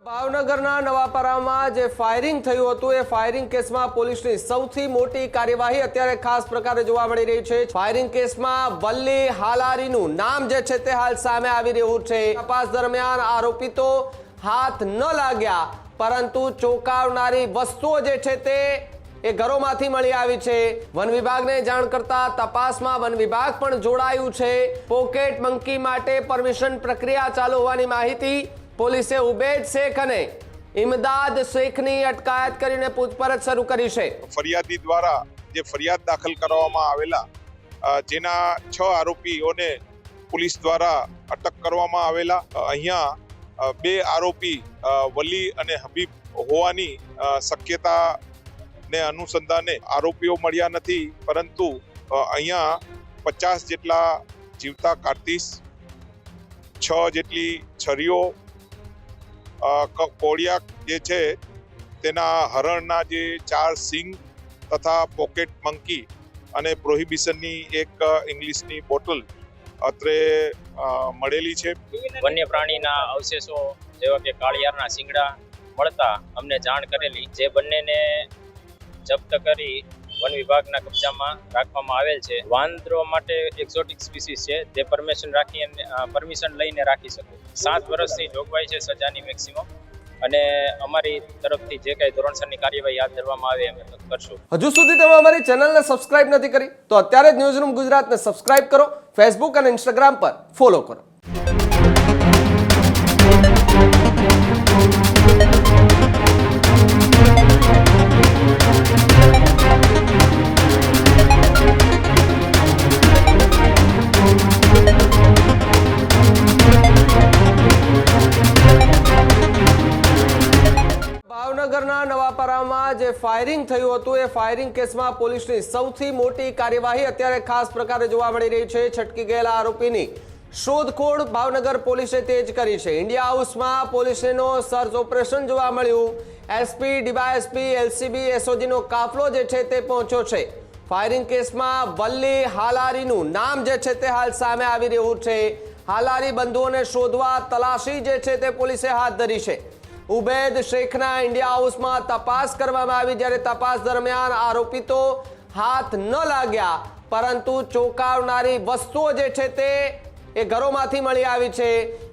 ભાવનગરના નવાપરામાં જે ફાયરિંગ થયું હતું એ ફાયરિંગ કેસમાં પોલીસની સૌથી મોટી કાર્યવાહી અત્યારે ખાસ પ્રકારે જોવા મળી રહી છે। ફાયરિંગ કેસમાં વલ્લી હાલારીનું નામ જે છે તે હાલ સામે આવી રહ્યું છે। તપાસ દરમિયાન આરોપિતો હાથ ન લાગ્યા, પરંતુ ચોંકાવનારી વસ્તુઓ જે છે તે એ ઘરોમાંથી મળી આવી છે। વન વિભાગને જાણ કરતા તપાસમાં વન વિભાગ પણ જોડાયું છે। પોકેટ મંકી માટે પરમિશન પ્રક્રિયા ચાલુ હોવાની માહિતી પોલીસે ઉબેદ શેખ અને ઇમદાદ શેખની અટકાયત કરીને પૂછપરછ શરૂ કરી છે। ફરિયાદી દ્વારા જે ફરિયાદ દાખલ કરવામાં આવેલા જેના 6 આરોપીઓને પોલીસ દ્વારા અટક કરવામાં આવેલા। અહીંયા 2 આરોપી વલી અને હબીબ હોવાની શક્યતા ને અનુસંધાને આરોપીઓ મળ્યા નથી, પરંતુ અહીંયા 50 જેટલા જીવતા કારતીસ, 6 જેટલી છરીઓ, કોડિયાક જે છે તેના હરણના જે 4 સિંગ તથા પોકેટ મંકી અને પ્રોહિબિશનની એક ઇંગ્લિશની બોટલ અત્રે મળેલી છે। વન્ય પ્રાણીના અવશેષો જેવા કે કાળિયારના શિંગડા મળતા અમને જાણ કરેલી, જે બંનેને જપ્ત કરી વન વિભાગના કબજામાં રાખવામાં આવેલ છે। વાંદરો માટે એક્ઝોટિક સ્પીસીસ છે, તે પરમિશન લઈને રાખી શકે। 7 વર્ષની જોગવાઈ છે સજાની મેક્સિમમ, અને અમારી તરફથી જે કંઈ ધોરણસરની કાર્યવાહી હાથ ધરવામાં આવે અમે કરશું। હજુ સુધી તમે અમારી ચેનલને સબસ્ક્રાઇબ નથી કરી તો અત્યારે જ ન્યૂઝરૂમ ગુજરાતને સબસ્ક્રાઇબ કરો, ફેસબુક અને ઇન્સ્ટાગ્રામ પર ફોલો કરો। ભાવનગરના નવાપરામાં જે ફાયરિંગ થયું હતું એ ફાયરિંગ કેસમાં પોલીસની સૌથી મોટી કાર્યવાહી અત્યારે ખાસ પ્રકારે જોવા મળી રહી છે। છટકી ગયેલા આરોપીની શોધખોળ ભાવનગર પોલીસે તેજ કરી છે। ઇન્ડિયા હાઉસમાં પોલીસનો સર્ચ ઓપરેશન જોવા મળ્યું। એસપી, ડીવાયએસપી, એલસીબી, એસઓજીનો કાફલો જે છે તે પહોંચ્યો છે। ફાયરિંગ કેસમાં વલ્લી હાલારીનું નામ જે છે તે હાલ સામે આવી રહ્યું છે। હાલારી બંધુઓને શોધવા તલાશી જે છે તે પોલીસે હાથ ધરી છે। ઉબેદ શેખના ઇન્ડિયા હાઉસમાં તપાસ કરવામાં આવી, જ્યારે તપાસ દરમિયાન આરોપિતો હાથ ન લાગ્યા, પરંતુ ચોંકાવનારી વસ્તુઓ જે છે તે એ ઘરોમાંથી મળી આવી છે।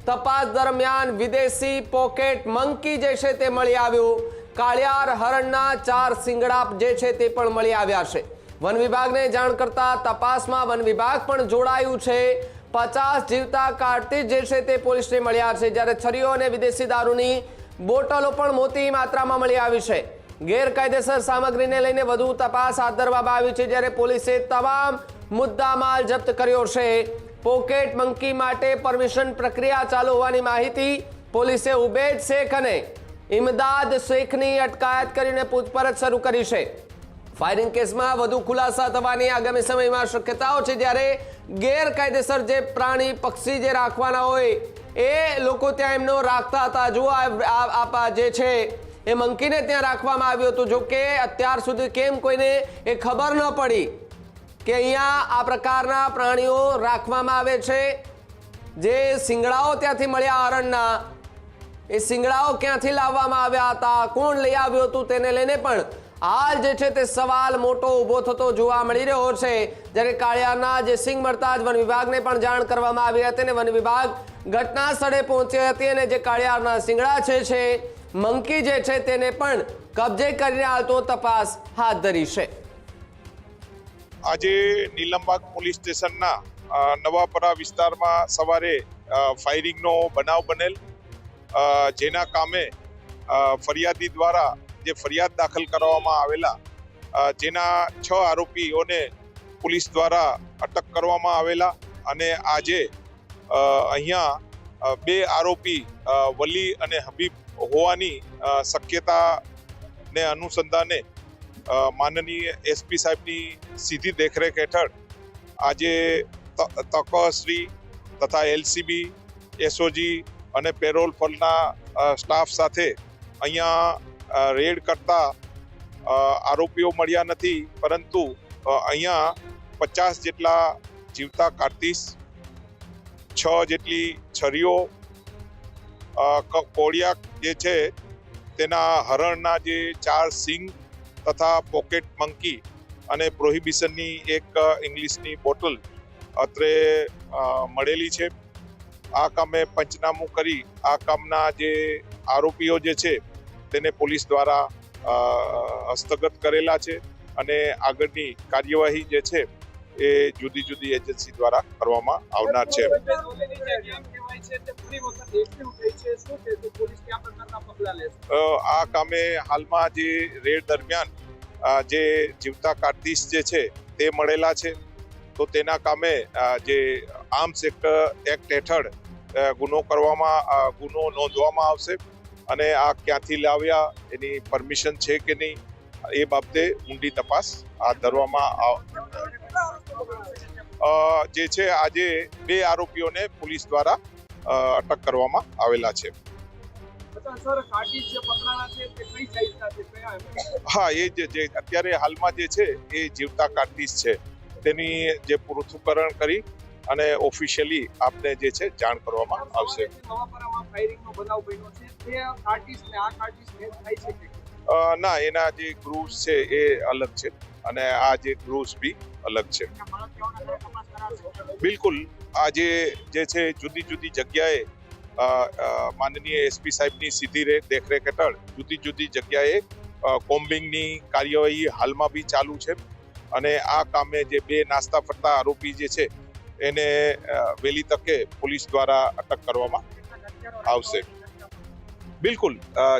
તપાસ દરમિયાન વિદેશી પોકેટ મંકી જે છે તે મળી આવ્યું। કાળિયાર હરણના 4 શિંગડા જે છે તે પણ મળી આવ્યા છે। વન વિભાગને જાણ કરતા તપાસમાં વન વિભાગ પણ જોડાયું છે। 50 જીવતા કારતીસ જે છે તે પોલીસને મળ્યા છે, જ્યારે છરીઓ અને વિદેશી દારૂની બોટલો પણ મોટી માત્રામાં મળી આવી છે। ગેરકાયદેસર સામગ્રીને લઈને વધુ તપાસ હાથ ધરવામાં આવી છે, જ્યારે પોલીસે તમામ મુદ્દામાલ જપ્ત કર્યો છે। પોકેટ મંકી માટે પરમિશન પ્રક્રિયા ચાલુ હોવાની માહિતી પોલીસે ઉબેદ શેખ અને ઇમદાદ શેખની અટકાયત કરીને પૂછપરછ શરૂ કરી છે। ફાયરિંગ કેસમાં વધુ ખુલાસા થવાની આગામી સમયમાં શક્યતાઓ છે, જ્યારે ગેરકાયદેસર જે પ્રાણી પક્ષી જે રાખવાના હોય એ લોકો ત્યાં એમનો રાખતા હતા। જો આ જે છે એ મંકીને ત્યાં રાખવામાં આવ્યું હતું, જો કે અત્યાર સુધી કેમ કોઈને એ ખબર ન પડી કે અહીંયા આ પ્રકારના પ્રાણીઓ રાખવામાં આવે છે। જે શિંગડાઓ ત્યાંથી મળ્યા હરણના, એ શિંગડાઓ ક્યાંથી લાવવામાં આવ્યા હતા, કોણ લઈ આવ્યું હતું, તેને લઈને પણ હાલ જે છે તે સવાલ મોટો ઊભો થતો જોવા મળી રહ્યો છે। જ્યારે કાળિયારના જે સિંગ મળતા જ વન વિભાગને પણ જાણ કરવામાં આવી હતી, અને વન વિભાગ ઘટના સ્થળે પહોંચી હતી, અને જે કાળિયારના શિંગડા છે મંકી જે છે તેને પણ કબજે કરીને હાલતો તપાસ હાથ ધરી છે। આજે નીલમબાગ પોલીસ સ્ટેશનના નવાપરા વિસ્તારમાં સવારે ફાયરિંગનો બનાવ બનેલ, જેના કામે ફરિયાદી દ્વારા જે ફરિયાદ દાખલ કરવામાં આવેલા જેના 6 આરોપીઓને પોલીસ દ્વારા અટક કરવામાં આવેલા, અને આજે અહીંયા 2 આરોપી વલી અને હબીબ હોવાની શક્યતા ને અનુસંધાને માનનીય એસપી સાહેબની સીધી દેખરેખ હેઠળ આજે તકશ્રી તથા એલસીબી, એસઓજી અને પેરોલ ફળના સ્ટાફ સાથે અહીંયા રેડ કરતા આરોપીઓ મળ્યા નથી, પરંતુ અહીંયા 50 જેટલા જીવતા કારતીસ, 6 જેટલી છરીઓ, કોળિયાક જે છે તેના હરણના જે 4 સિંગ તથા પોકેટ મંકી અને પ્રોહિબિશનની એક ઇંગ્લિશની બોટલ અત્રે મળેલી છે. આ કામે પંચનામું કરી આ કામના જે આરોપીઓ જે છે તેને પોલીસ દ્વારા હસ્તગત કરેલા છે અને આગળની કાર્યવાહી જે છે એ જુદી જુદી એજન્સી દ્વારા કરવામાં આવનાર છે. આ કામે હાલમાં જે રેડ દરમિયાન જે જીવતા કારતીસ જે છે તે મળેલા છે, તો તેના કામે જે આર્મ્સ એક્ટ હેઠળ ગુનો નોંધવામાં આવશે અને આ ક્યાંથી લાવ્યા, એની પરમિશન છે કે નહીં, એ બાબતે ઊંડી તપાસ હાથ ધરવામાં જે છે આજે 2 આરોપીઓને પોલીસ દ્વારા અટક કરવામાં આવેલા છે. હા, એ જે અત્યારે હાલમાં જે છે એ જીવતા કારતીસ છે તેની જે પૃથ્થકરણ કરી અને ઓફિશિયલી આપને જે છે જાણ કરવામાં આવશે. ના, એના જે ગ્રુવ્સ છે એ અલગ છે અને આ જે ગ્રુવ્સ બી અલગ છે. બિલકુલ, આ જે છે જુદી જુદી જગ્યાએ માનનીય એસપી સાહેબની સીધી દેખરેખ હેઠળ જુદી જુદી જગ્યાએ કોમ્બિંગની કાર્યવાહી હાલમાં બી ચાલુ છે અને આ કામે જે 2 નાસ્તા ફરતા આરોપી જે છે એને વહેલી તકે પોલીસ દ્વારા અટક કરવામાં આવશે. બિલકુલ,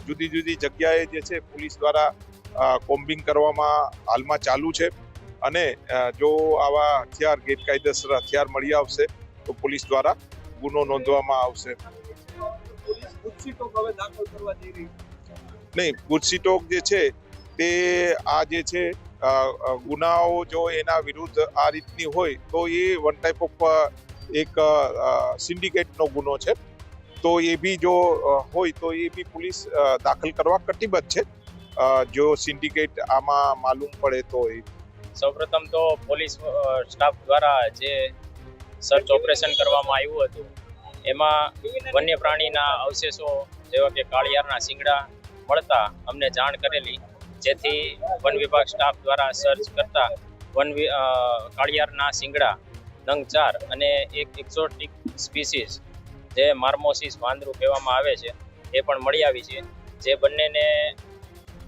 જુદી જુદી જગ્યાએ જે છે પોલીસ દ્વારા કોમ્બિંગ કરવામાં હાલમાં ચાલુ છે અને જો આવા હથિયાર ગેરકાયદેસર હથિયાર મળી આવશે તો પોલીસ દ્વારા ગુનો નોંધવામાં આવશે. નહીં, ગુજસીટોક જે છે તે આ જે છે ગુનાઓ જો એના વિરુદ્ધ આ રીતની હોય તો એ વન ટાઈપ ઓફ એક સિન્ડિકેટનો ગુનો છે, તો એ બી જો હોય તો એ બી પોલીસ દાખલ કરવા કટિબદ્ધ છે જો સિન્ડિકેટ આમાં માલુમ પડે તો. સૌપ્રથમ તો પોલીસ સ્ટાફ દ્વારા જે સર્ચ ઓપરેશન કરવામાં આવ્યું હતું એમાં વન્ય પ્રાણીના અવશેષો જેવા કે કાળિયારના શિંગડા મળતા અમને જાણ કરેલી, જેથી વન વિભાગ સ્ટાફ દ્વારા સર્ચ કરતા કાળિયારના શિંગડા નંગ 4 અને એક એક્ઝોટિક સ્પીસીસ જે માર્મોસિસ વાંદરું કહેવામાં આવે છે એ પણ મળી આવી છે. જે બંનેને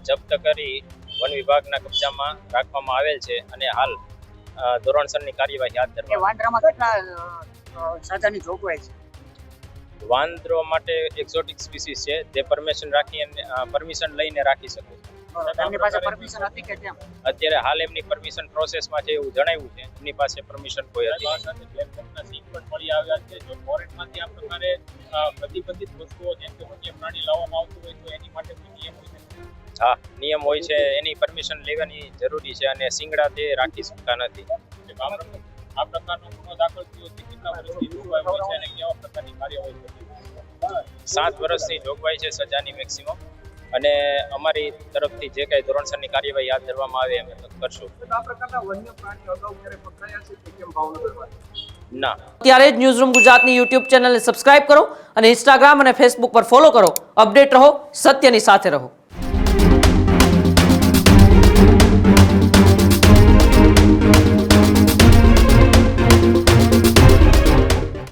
જપ્ત કરી વન વિભાગના કબજામાં રાખવામાં આવેલ છે અને હાલ ધોરણસરની કાર્યવાહી હાથ ધરવામાં. વાંદરામાં કેટલા સજાની જોગવાઈ છે? વાંદરો માટે એક્ઝોટિક સ્પીસીસ છે, તે પરમિશન લઈને રાખી શકે છે. એમની પાસે પરમિશન હતી કે કેમ? અત્યારે હાલ એમની પરમિશન પ્રોસેસમાં છે એવું જણાવ્યું છે. એમની પાસે પરમિશન કોઈ હતી. મળી આવ્યા છે. જો ફોરેનમાંથી આ પ્રકારે પ્રતિબંધિત વસ્તુઓ જેમ કે વન્ય પ્રાણી લાવવામાં આવતું હોય તો એની માટે કોઈ નિયમ હોય છે? હા, નિયમ હોય છે, એની પરમિશન લેવાની જરૂરી છે અને શિંગડા તે રાખી શકતા નથી. આ પ્રકારનો ગુનો દાખલ થયો છે, કેટલા વર્ષની જોગવાઈ હોય છે અને કેવા પ્રકારની કાર્યવાહી થતી હોય છે? 7 વર્ષની જોગવાઈ છે સજાની મેક્સિમમ, અને અમારી તરફથી જે કઈ ધોરણસરની કાર્યવાહી હાથ ધરવામાં આવે અમે કરશું. આ પ્રકારના વન્ય પ્રાણી અગાઉ ક્યારે પકડાયા છે કે કેમ ભાવનગરમાં? ના. ત્યારે જ ન્યૂઝરૂમ ગુજરાતની યુટ્યુબ ચેનલને સબસ્ક્રાઇબ કરો અને ઇન્સ્ટાગ્રામ અને ફેસબુક પર ફોલો કરો. અપડેટ રહો, સત્યની સાથે રહો.